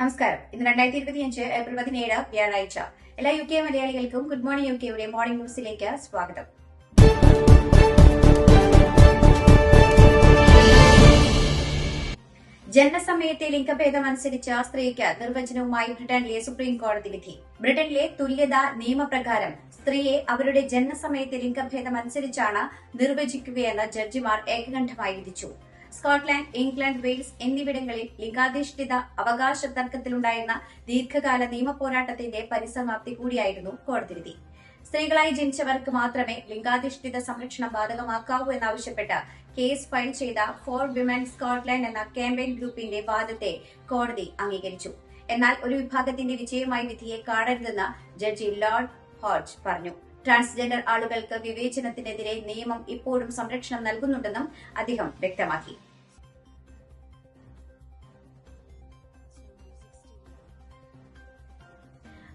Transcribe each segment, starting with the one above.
നമസ്കാരം. ഇന്ന് 2025 ഏപ്രിൽ 17 വ്യാഴാഴ്ച. എല്ലാ UK മലയാളികൾക്കും ഗുഡ് മോർണിംഗ് UKയുടെ മോർണിംഗ് ന്യൂസിലേക്ക് സ്വാഗതം. ജനനസമയത്തെ ലിംഗഭേദം അനുസരിച്ച സ്ത്രീക്ക് നിർവചനവുമായി ബ്രിട്ടനിലെ സുപ്രീം കോടതി വിധി. ബ്രിട്ടനിലെ തുല്യതാ നിയമപ്രകാരം സ്ത്രീയെ അവരുടെ ജനനസമയത്തെ ലിംഗഭേദം അനുസരിച്ചാണ് നിർവചിക്കുകയെന്ന് ജഡ്ജിമാർ ഏകകണ്ഠമായി വിധിച്ചു. സ്കോട്ട്ലാൻഡ്, ഇംഗ്ലണ്ട്, വെയിൽസ് എന്നിവിടങ്ങളിൽ ലിംഗാധിഷ്ഠിത അവകാശ തർക്കത്തിലുണ്ടായിരുന്ന ദീർഘകാല നിയമപോരാട്ടത്തിന്റെ പരിസമാപ്തി കൂടിയായിരുന്നു കോടതി വിധി. സ്ത്രീകളായി ജനിച്ചവർക്ക് മാത്രമേ ലിംഗാധിഷ്ഠിത സംരക്ഷണം ബാധകമാക്കാവൂ എന്നാവശ്യപ്പെട്ട് കേസ് ഫയൽ ചെയ്ത ഫോർ വിമൻ സ്കോട്ട്ലാൻഡ് എന്ന ക്യാമ്പയിൻ ഗ്രൂപ്പിന്റെ വാദത്തെ കോടതി അംഗീകരിച്ചു. എന്നാൽ ഒരു വിഭാഗത്തിന്റെ വിജയമായി വിധിയെ കാണരുതെന്ന് ജഡ്ജി ലോർഡ് ഹോഡ്ജ് പറഞ്ഞു. ട്രാൻസ്ജെൻഡർ ആളുകൾക്ക് വിവേചനത്തിനെതിരെ നിയമം ഇപ്പോഴും സംരക്ഷണം നൽകുന്നുണ്ടെന്നും അദ്ദേഹം വ്യക്തമാക്കി.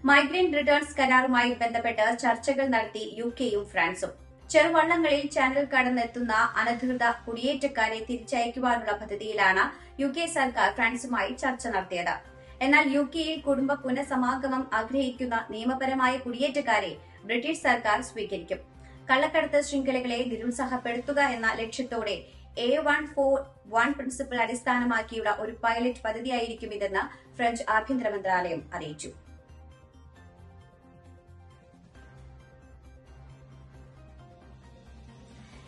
മൈഗ്രന്റ് റിട്ടേൺസ് കരാറുമായി ബന്ധപ്പെട്ട് ചർച്ചകൾ നടത്തി UKയും ഫ്രാൻസും. ചെറുവള്ളങ്ങളിൽ ചാനൽ കടന്നെത്തുന്ന അനധികൃത കുടിയേറ്റക്കാരെ തിരിച്ചയക്കുവാനുള്ള പദ്ധതിയിലാണ് UK സർക്കാർ ഫ്രാൻസുമായി ചർച്ച നടത്തിയത്. എന്നാൽ UKയിൽ കുടുംബ പുനഃസമാഗമം ആഗ്രഹിക്കുന്ന നിയമപരമായ കുടിയേറ്റക്കാരെ ബ്രിട്ടീഷ് സർക്കാർ സ്വീകരിക്കും. കള്ളക്കടത്ത് ശൃംഖലകളെ നിരുത്സാഹപ്പെടുത്തുക എന്ന ലക്ഷ്യത്തോടെ A141 പ്രിൻസിപ്പിൾ അടിസ്ഥാനമാക്കിയുള്ള ഒരു പൈലറ്റ് പദ്ധതിയായിരിക്കും ഇതെന്ന് ഫ്രഞ്ച് ആഭ്യന്തര മന്ത്രാലയം അറിയിച്ചു.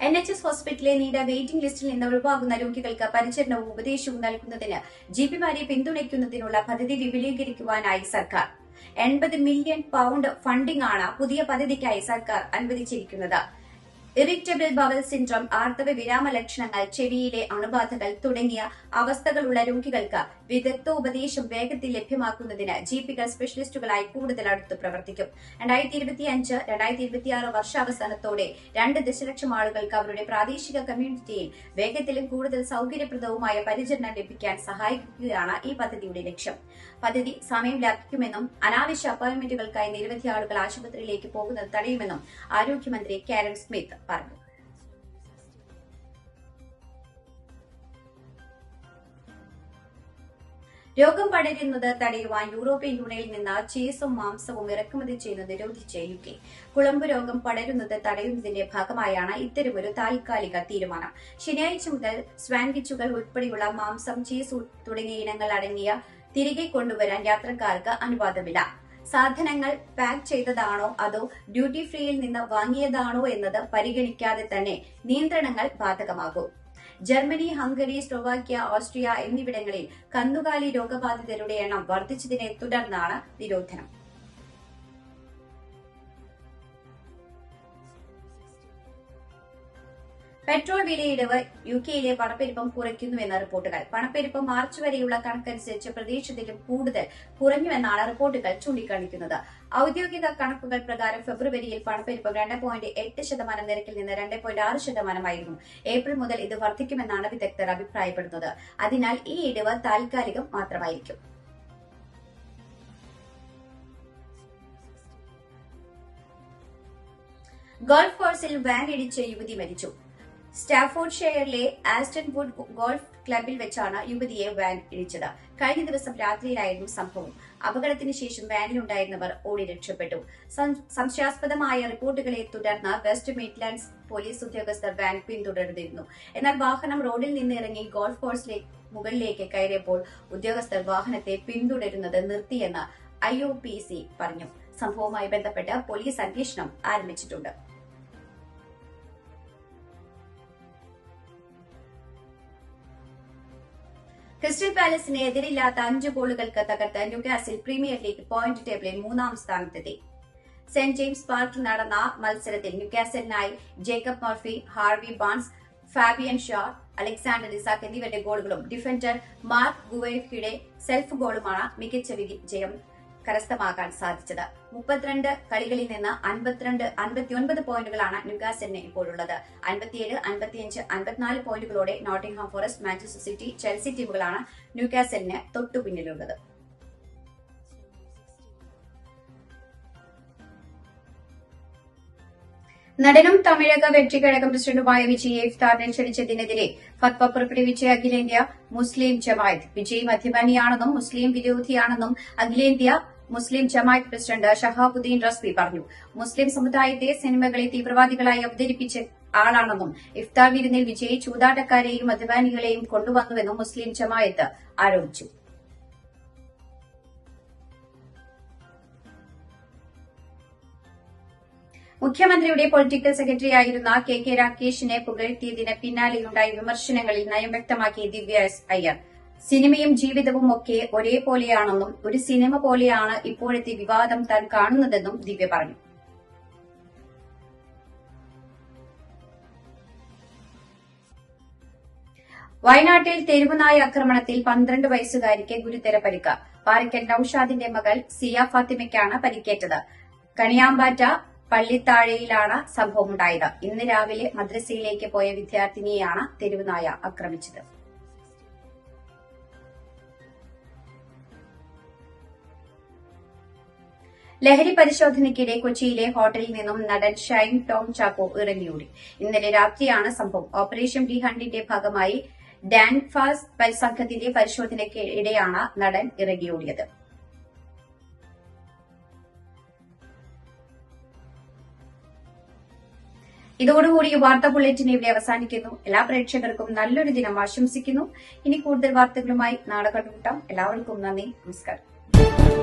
NHS ഹോസ്പിറ്റലിലെ നീണ്ട വെയിറ്റിംഗ് ലിസ്റ്റിൽ നിന്ന് ഒഴിവാകുന്ന രോഗികൾക്ക് പരിചരണവും ഉപദേശവും നൽകുന്നതിന് GPമാരെ പിന്തുണയ്ക്കുന്നതിനുള്ള പദ്ധതി വിപുലീകരിക്കുവാനായി സർക്കാർ £80 മില്യൺ ഫണ്ടിംഗ് ആണ് പുതിയ പദ്ധതിക്കായി സർക്കാർ അനുവദിച്ചിരിക്കുന്നത്. ഇറിറ്റബിൾ ബവൽ സിൻഡ്രോം, ആർത്തവ വിരാമ ലക്ഷണങ്ങൾ, ചെവിയിലെ അണുബാധകൾ തുടങ്ങിയ അവസ്ഥകളുള്ള രോഗികൾക്ക് വിദഗ്ധോപദേശം വേഗത്തിൽ ലഭ്യമാക്കുന്നതിന് GPകൾ സ്പെഷ്യലിസ്റ്റുകളായി കൂടുതൽ അടുത്ത് പ്രവർത്തിക്കും. 2025-2026 വർഷാവസാനത്തോടെ 2 ദശലക്ഷം ആളുകൾക്ക് അവരുടെ പ്രാദേശിക കമ്മ്യൂണിറ്റിയിൽ വേഗത്തിലും കൂടുതൽ സൌകര്യപ്രദവുമായ പരിചരണം ലഭിക്കാൻ സഹായിക്കുകയാണ് ഈ പദ്ധതിയുടെ ലക്ഷ്യം. പദ്ധതി സമയം ലാഭിക്കുമെന്നും അനാവശ്യ അപ്പോയിന്റ്മെന്റുകൾക്കായി നിരവധി ആളുകൾ ആശുപത്രിയിലേക്ക് പോകുന്നത് തടയുമെന്നും ആരോഗ്യമന്ത്രി കാരൻ സ്മിത്ത് പറഞ്ഞു. രോഗം പടരുന്നത് തടയുവാൻ യൂറോപ്യൻ യൂണിയനിൽ നിന്ന് ചീസും മാംസവും ഇറക്കുമതി ചെയ്യുന്നത് നിരോധിച്ച് UK. കുളമ്പ് രോഗം പടരുന്നത് തടയുന്നതിന്റെ ഭാഗമായാണ് ഇത്തരമൊരു താൽക്കാലിക തീരുമാനം. ശനിയാഴ്ച മുതൽ സാൻഡ്വിച്ചുകൾ ഉൾപ്പെടെയുള്ള മാംസം, ചീസ് തുടങ്ങിയ ഇനങ്ങൾ അടങ്ങിയ തിരികെ കൊണ്ടുവരാൻ യാത്രക്കാർക്ക് അനുവാദമില്ല. സാധനങ്ങൾ പാക്ക് ചെയ്തതാണോ അതോ ഡ്യൂട്ടി ഫ്രീയിൽ നിന്ന് വാങ്ങിയതാണോ എന്നത് പരിഗണിക്കാതെ തന്നെ നിയന്ത്രണങ്ങൾ ബാധകമാകും. ജർമ്മനി, ഹംഗറി, സ്ലോവാക്യ, ഓസ്ട്രിയ എന്നിവിടങ്ങളിൽ കന്നുകാലി രോഗബാധിതരുടെ എണ്ണം വർദ്ധിച്ചതിനെ തുടർന്നാണ് നിരോധനം. പെട്രോൾ വിലയിടിവ് UKയിലെ പണപ്പെരുപ്പം കുറയ്ക്കുന്നുവെന്ന റിപ്പോർട്ടുകൾ. പണപ്പെരുപ്പം മാർച്ച് വരെയുള്ള കണക്കനുസരിച്ച് പ്രതീക്ഷിച്ചതിലും കൂടുതൽ കുറഞ്ഞുവെന്നാണ് റിപ്പോർട്ടുകൾ ചൂണ്ടിക്കാണിക്കുന്നത്. ഔദ്യോഗിക കണക്കുകൾ പ്രകാരം ഫെബ്രുവരിയിൽ പണപ്പെരുപ്പം 2.8% നിരക്കിൽ നിന്ന് 2.6% ഏപ്രിൽ മുതൽ ഇത് വർദ്ധിക്കുമെന്നാണ് വിദഗ്ധർ അഭിപ്രായപ്പെടുന്നത്. അതിനാൽ ഈ ഇടിവ് താൽക്കാലികം മാത്രമായിരിക്കും. ഗോൾഫ് കോഴ്സിൽ വാൻ ഇടിച്ച് യുവതി മരിച്ചു. സ്റ്റാഫോർഡ്ഷെയറിലെ ആസ്റ്റൺ വുഡ് ഗോൾഫ് ക്ലബിൽ വെച്ചാണ് യുവതിയെ വാൻ ഇടിച്ചത്. കഴിഞ്ഞ ദിവസം രാത്രിയിലായിരുന്നു സംഭവം. അപകടത്തിന് ശേഷം വാനിലുണ്ടായിരുന്നവർ ഓടി രക്ഷപ്പെട്ടു. സംശയാസ്പദമായ റിപ്പോർട്ടുകളെ തുടർന്ന് വെസ്റ്റ് മിഡ്ലാൻഡ്സ് പോലീസ് ഉദ്യോഗസ്ഥർ വാൻ പിന്തുടർന്നിരുന്നു. എന്നാൽ വാഹനം റോഡിൽ നിന്ന് ഇറങ്ങി ഗോൾഫ് കോഴ്സിലെ മുകളിലേക്ക് കയറിയപ്പോൾ ഉദ്യോഗസ്ഥർ വാഹനത്തെ പിന്തുടരുന്നത് നിർത്തിയെന്ന് IOPC പറഞ്ഞു. സംഭവവുമായി ബന്ധപ്പെട്ട് പോലീസ് അന്വേഷണം ആരംഭിച്ചിട്ടുണ്ട്. ക്രിസ്റ്റൽ പാലസിന് എതിരില്ലാത്ത 5 ഗോളുകൾക്ക് തകർത്ത് ന്യൂകാസിൽ പ്രീമിയർ ലീഗ് പോയിന്റ് ടേബിളിൽ 3ാം സ്ഥാനത്തെത്തി. സെന്റ് ജെയിംസ് പാർക്കിൽ നടന്ന മത്സരത്തിൽ ന്യൂകാസലിനായി Jacob Murphy, Harvey Barnes, Fabian Shaw, Alexander Isak എന്നിവരുടെ ഗോളുകളും ഡിഫൻഡർ മാർക്ക് ഗുവേഫിയുടെ സെൽഫ് ഗോളുമാണ് മികച്ച വിജയം കരസ്ഥമാക്കാൻ സാധിച്ചത്. 32 കളികളിൽ നിന്ന് 59 പോയിന്റുകളാണ് ന്യൂകാസലിന് ഇപ്പോഴുള്ളത്. 57, 55, 54 പോയിന്റുകളോടെ Nottingham Forest, Manchester City, Chelsea ടീമുകളാണ് ന്യൂകാസലിന് തൊട്ടുപിന്നിലുള്ളത്. നടനും തമിഴക വെற்றிക്കഴകം പ്രസിഡന്റുമായ വിജയ് ഇഫ്താറിനെ ക്ഷണിച്ചതിനെതിരെ ഫത്വ പുറപ്പെടുവിച്ച അഖിലേന്ത്യാ മുസ്ലിം ജമായത്ത്. വിജയ് മദ്യപാനിയാണെന്നും മുസ്ലിം വിരോധിയാണെന്നും അഖിലേന്ത്യാ മുസ്ലിം ജമായത്ത് പ്രസിഡന്റ് ഷഹാബുദ്ദീൻ റസ്വി പറഞ്ഞു. മുസ്ലിം സമുദായത്തെ സിനിമകളെ തീവ്രവാദികളായി അവതരിപ്പിച്ച ആളാണെന്നും ഇഫ്താർ വിരുന്നിൽ വിജയ് ചൂതാട്ടക്കാരെയും മദ്യപാനികളെയും കൊണ്ടുവന്നുവെന്നും മുസ്ലിം ജമായത്ത് ആരോപിച്ചു. മുഖ്യമന്ത്രിയുടെ പൊളിറ്റിക്കൽ സെക്രട്ടറിയായിരുന്ന കെ രാകേഷിനെ പുകഴ്ത്തിയതിന് പിന്നാലെയുണ്ടായ വിമർശനങ്ങളിൽ നയം വ്യക്തമാക്കി ദിവ്യ എസ് അയ്യർ. സിനിമയും ജീവിതവും ഒക്കെ ഒരേപോലെയാണെന്നും ഒരു സിനിമ പോലെയാണ് ഇപ്പോഴത്തെ വിവാദം താൻ കാണുന്നതെന്നും ദിവ്യ പറഞ്ഞു. വയനാട്ടിൽ തെരുവുനായ ആക്രമണത്തിൽ 12 വയസ്സുകാരിക്ക് ഗുരുതര പരിക്ക്. പാറയ്ക്കൽ നൌഷാദിന്റെ മകൾ സിയ ഫാത്തിമയ്ക്കാണ് പരിക്കേറ്റത്. കണിയാമ്പാറ്റ പള്ളിത്താഴയിലാണ് സംഭവമുണ്ടായത്. ഇന്ന് രാവിലെ മദ്രസയിലേക്ക് പോയ വിദ്യാർത്ഥിനിയെയാണ് തെരുവുനായ ആക്രമിച്ചത്. ലഹരി പരിശോധനയ്ക്കിടെ കൊച്ചിയിലെ ഹോട്ടലിൽ നിന്നും നടൻ ഷൈൻ ടോം ചാക്കോ ഇറങ്ങിയോടി. ഇന്നലെ രാത്രിയാണ് സംഭവം. ഓപ്പറേഷൻ ഡി ഹണ്ടിന്റെ ഭാഗമായി ഡാൻഫാസ് സംഘത്തിന്റെ പരിശോധനയ്ക്കിടെയാണ് നടൻ ഇറങ്ങിയോടിയത്. ഇതോടുകൂടി വാർത്താ ബുള്ളറ്റിൻ ഇവിടെ അവസാനിക്കുന്നു. എല്ലാ പ്രേക്ഷകർക്കും നല്ലൊരു ദിനം ആശംസിക്കുന്നു. ഇനി കൂടുതൽ വാർത്തകളുമായി നാളെ കണ്ടുമുട്ടാം. എല്ലാവർക്കും നന്ദി, നമസ്കാരം.